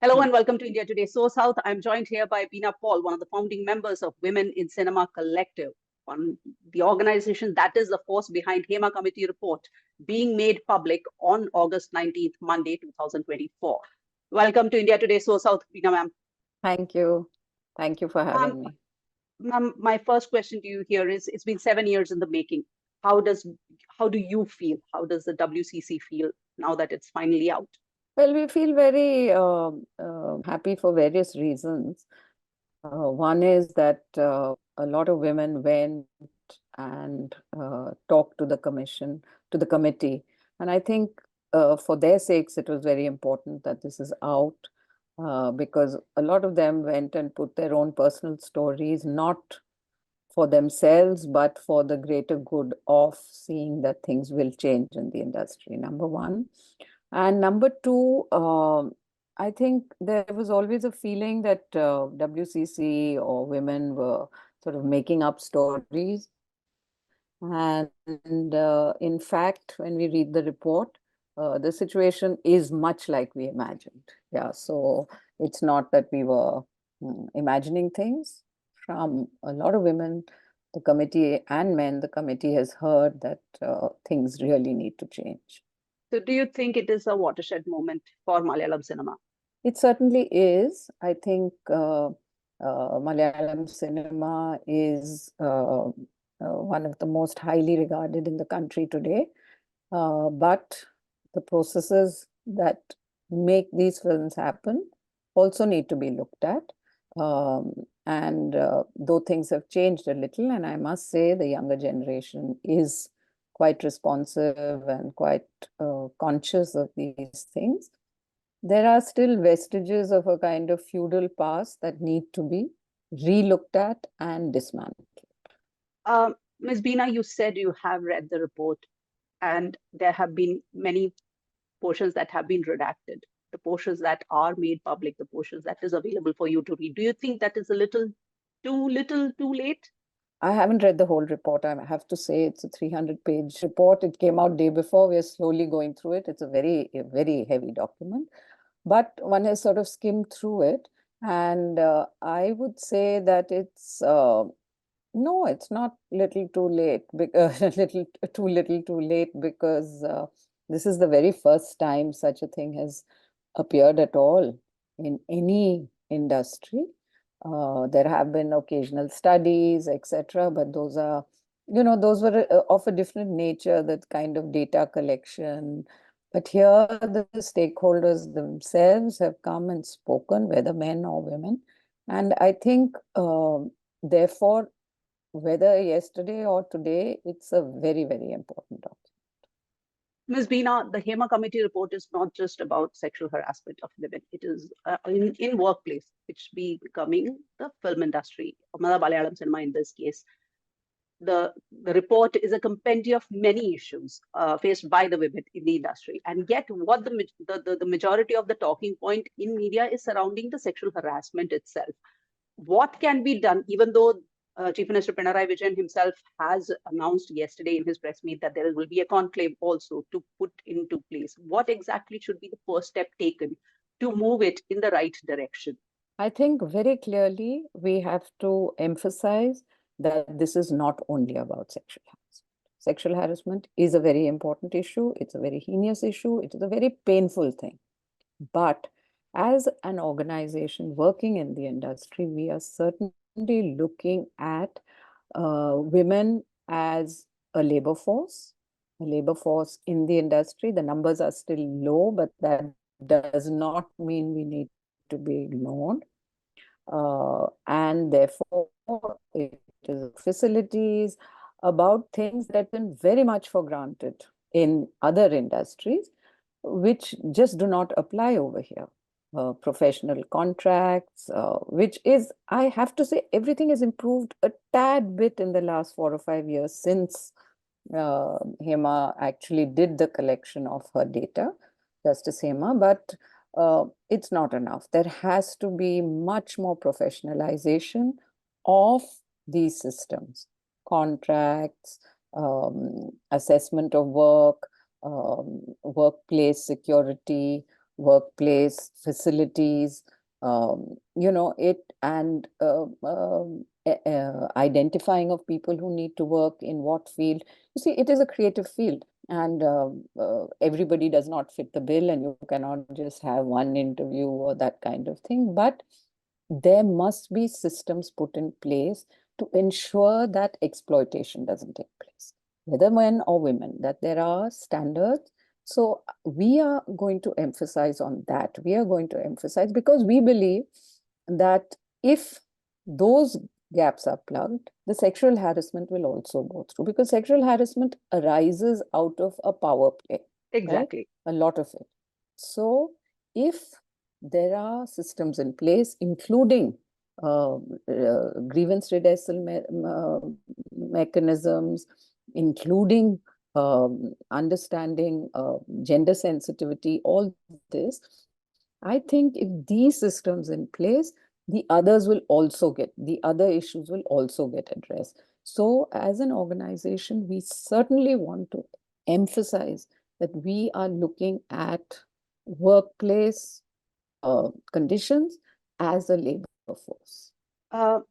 Hello and welcome to India Today SoSouth. I'm joined here by Bina, one of the founding members of Women in Cinema Collective, on the organization that is the force behind Hema Committee report being made public on August 19th, Monday, 2024. Welcome to India Today SoSouth, Bina ma'am. Thank you. Thank you for having me. Ma'am, my first question to you here is, it's been 7 years in the making. How do you feel? How does the WCC feel now that it's finally out? Well, we feel very happy for various reasons. One is that a lot of women went and talked to the committee. And I think for their sakes, it was very important that this is out because a lot of them went and put their own personal stories, not for themselves, but for the greater good of seeing that things will change in the industry, number one. And number two, I think there was always a feeling that WCC or women were sort of making up stories. And in fact, when we read the report, the situation is much like we imagined. Yeah, so it's not that we were imagining things. From a lot of women, the committee and men, the committee has heard that things really need to change. So do you think it is a watershed moment for Malayalam cinema? It certainly is. I think Malayalam cinema is one of the most highly regarded in the country today. But the processes that make these films happen also need to be looked at. And though things have changed a little, and I must say the younger generation is quite responsive and quite conscious of these things, there are still vestiges of a kind of feudal past that need to be re-looked at and dismantled. Ms. Bina, you said you have read the report and there have been many portions that have been redacted, the portions that are made public, the portions that is available for you to read. Do you think that is a little too late? I haven't read the whole report. I have to say it's a 300-page report. It came out day before. We're slowly going through it. It's a very heavy document. But one has sort of skimmed through it. And I would say that it's, no, it's not little too late, little too late, because this is the very first time such a thing has appeared at all in any industry. There have been occasional studies, etc., but those are, those were of a different nature, that kind of data collection. But here, the stakeholders themselves have come and spoken, whether men or women. And I think, therefore, whether yesterday or today, it's a very important document. Ms. Bina, the Hema Committee report is not just about sexual harassment of women. It is in workplace, it's becoming the film industry, Malayalam cinema in this case. The report is a compendium of many issues faced by the women in the industry. And yet what the majority of the talking point in media is surrounding the sexual harassment itself. What can be done, even though Chief Minister Pinarayi Vijayan himself has announced yesterday in his press meet that there will be a conclave also to put into place? What exactly should be the first step taken to move it in the right direction? I think very clearly we have to emphasize that this is not only about sexual harassment. Sexual harassment is a very important issue. It's a very heinous issue. It is a very painful thing. But as an organization working in the industry, we are certainly looking at women as a labor force in the industry. The numbers are still low, but that does not mean we need to be ignored. And therefore, it is facilities, about things that have been very much for granted in other industries, which just do not apply over here. Professional contracts, which is, I have to say, everything has improved a tad bit in the last 4 or 5 years since Hema actually did the collection of her data, Justice Hema, but it's not enough. There has to be much more professionalization of these systems, contracts, assessment of work, workplace security, workplace, facilities, identifying of people who need to work in what field. You see, it is a creative field, and everybody does not fit the bill, and you cannot just have one interview or that kind of thing. But there must be systems put in place to ensure that exploitation doesn't take place, whether men or women, that there are standards. So we are going to emphasize on that. We are going to emphasize because we believe that if those gaps are plugged, the sexual harassment will also go through, because sexual harassment arises out of a power play. Exactly. Right? A lot of it. So if there are systems in place, including grievance redressal mechanisms, including understanding gender sensitivity, all this, I think if these systems in place, the others will also get, the other issues will also get addressed. So as an organization, we certainly want to emphasize that we are looking at workplace conditions as a labor force.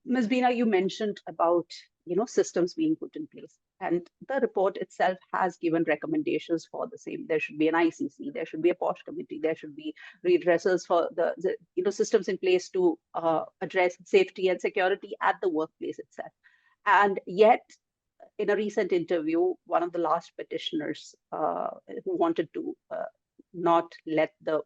Ms. Bina, you mentioned about systems being put in place, and the report itself has given recommendations for the same. There should be an ICC, there should be a POSH committee, there should be redressals for the systems in place to address safety and security at the workplace itself. And yet, in a recent interview, one of the last petitioners who wanted to not let the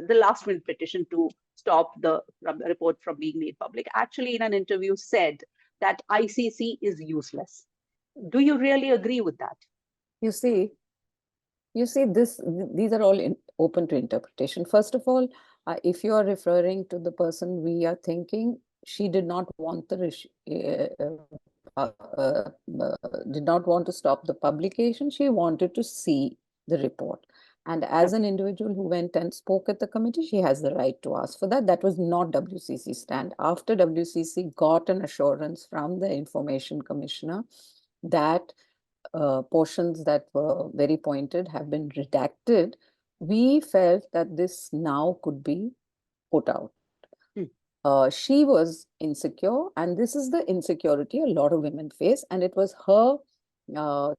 last minute petition to stop the report from being made public, actually in an interview said that ICC is useless. Do you really agree with that? You see, these are all open to interpretation. First of all, if you are referring to the person, we are thinking she did not want the did not want to stop the publication. She wanted to see the report. And as an individual who went and spoke at the committee, she has the right to ask for that. That was not WCC stand. After WCC got an assurance from the Information Commissioner that portions that were very pointed have been redacted, we felt that this now could be put out. She was insecure, and this is the insecurity a lot of women face, and it was her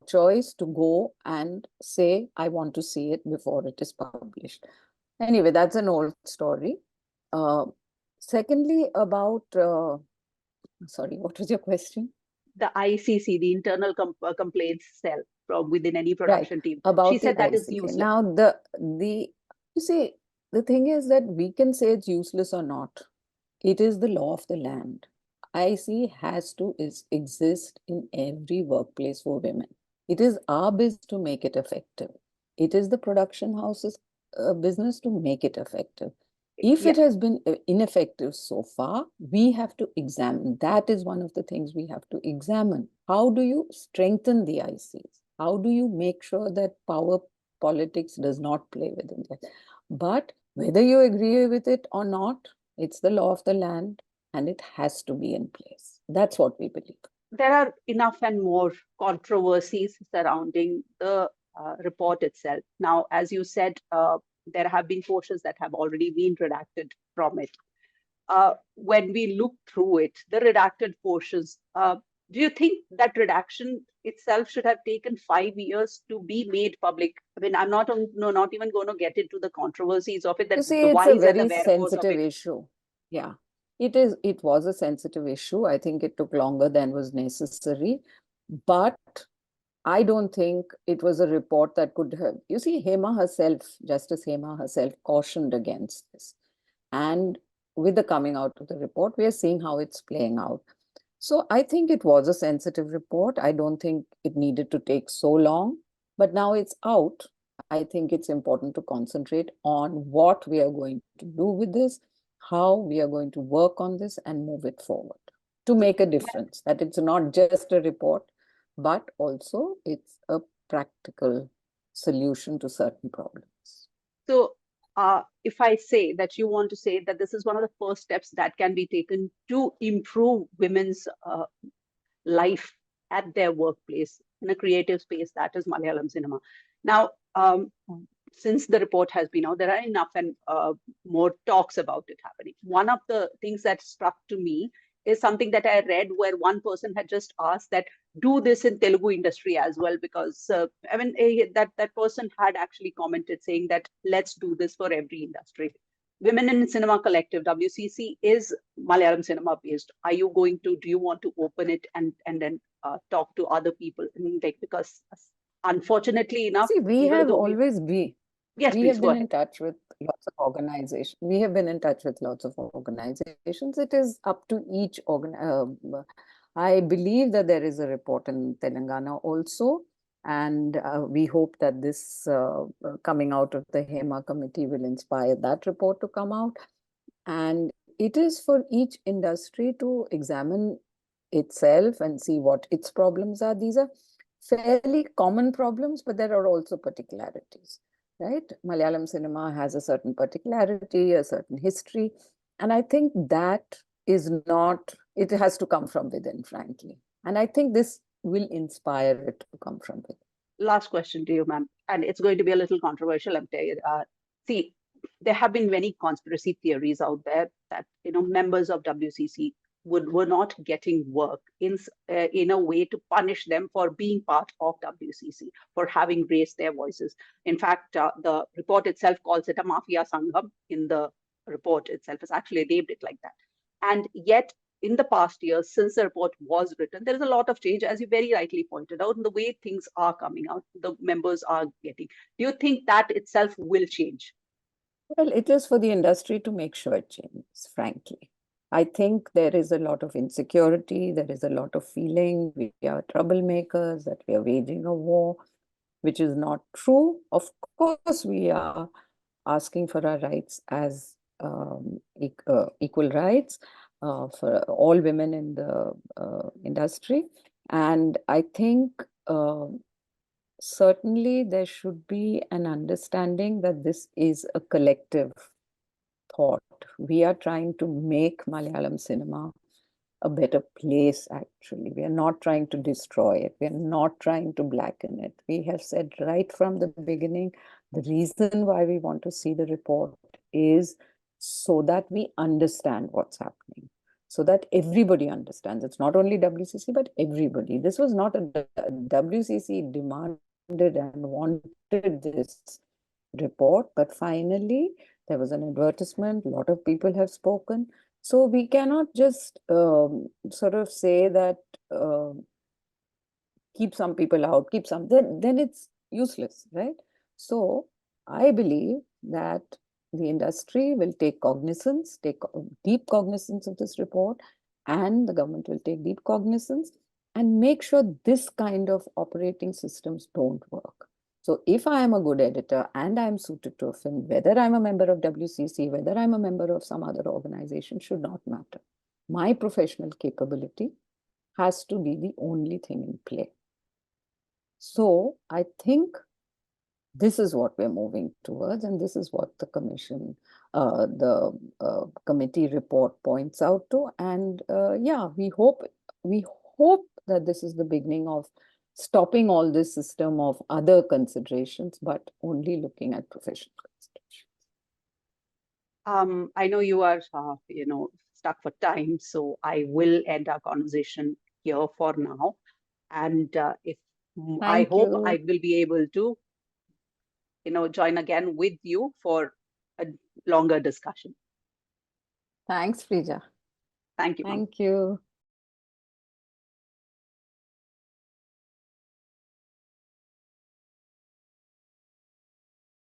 choice to go and say, I want to see it before it is published. Anyway, that's an old story. Secondly, about, sorry, what was your question? The ICC, the internal complaints cell from within any production team. About she said that is useless. Now, you see, the thing is that we can say it's useless or not. It is the law of the land. IC has to exist in every workplace for women. It is our business to make it effective. It is the production house's business to make it effective. If it has been ineffective so far, we have to examine. That is one of the things we have to examine. How do you strengthen the ICs? How do you make sure that power politics does not play within that? But whether you agree with it or not, it's the law of the land, and it has to be in place. That's what we believe. There are enough and more controversies surrounding the report itself. Now, as you said, there have been portions that have already been redacted from it. When we look through it, the redacted portions, do you think that redaction itself should have taken 5 years to be made public? I mean, I'm not even going to get into the controversies of it. You see, it's a very sensitive issue. Yeah, it was a sensitive issue. I think it took longer than was necessary, but I don't think it was a report that could have, you see, Justice Hema herself cautioned against this. And with the coming out of the report, we are seeing how it's playing out. So I think it was a sensitive report. I don't think it needed to take so long, but now it's out. I think it's important to concentrate on what we are going to do with this, how we are going to work on this and move it forward to make a difference, that it's not just a report, but also it's a practical solution to certain problems. So if I say that you want to say that this is one of the first steps that can be taken to improve women's life at their workplace in a creative space, that is Malayalam cinema. Now, since the report has been out, there are enough and more talks about it happening. One of the things that struck to me is something that I read where one person had just asked that do this in Telugu industry as well, because that person had actually commented saying that let's do this for every industry. Women in Cinema Collective, WCC, is Malayalam cinema based. Are you going to, do you want to open it and then talk to other people? Because unfortunately enough, See, we even have though always been. yes, We please have go been ahead. in touch with lots of organizations. We have been in touch with lots of organizations. It is up to each I believe that there is a report in Telangana also, and we hope that this coming out of the Hema committee will inspire that report to come out. And it is for each industry to examine itself and see what its problems are. These are fairly common problems, but there are also particularities, right? Malayalam cinema has a certain particularity, a certain history, and I think that is not, it has to come from within, frankly. And I think this will inspire it to come from within. Last question to you, ma'am, and it's going to be a little controversial. I'm telling you. See, there have been many conspiracy theories out there that members of WCC were not getting work in a way to punish them for being part of WCC, for having raised their voices. In fact, the report itself calls it a mafia sangham. In the report itself, it's actually named it like that. And yet, in the past years, since the report was written, there is a lot of change, as you very rightly pointed out, in the way things are coming out, the members are getting. Do you think that itself will change? Well, it is for the industry to make sure it changes, frankly. I think there is a lot of insecurity, there is a lot of feeling we are troublemakers, that we are waging a war, which is not true. Of course, we are asking for our rights as equal rights for all women in the industry. And I think certainly there should be an understanding that this is a collective thought. We are trying to make Malayalam cinema a better place, actually. We are not trying to destroy it. We are not trying to blacken it. We have said right from the beginning, the reason why we want to see the report is so that we understand what's happening, so that everybody understands. It's not only WCC, but everybody. This was not a WCC demanded and wanted this report, but finally there was an advertisement, a lot of people have spoken. So we cannot just sort of say that keep some people out, keep some, then it's useless, right? So I believe that the industry will take cognizance, take deep cognizance of this report, and the government will take deep cognizance and make sure this kind of operating systems don't work. So if I am a good editor and I'm suited to a film, whether I'm a member of WCC, whether I'm a member of some other organization, should not matter. My professional capability has to be the only thing in play. So I think this is what we're moving towards, and this is what the commission, the committee report points out to. And yeah, we hope that this is the beginning of stopping all this system of other considerations, but only looking at professional considerations. I know you are, stuck for time, so I will end our conversation here for now. And I hope I will be able to, join again with you for a longer discussion. Thanks, Frija. Thank you. Thank you.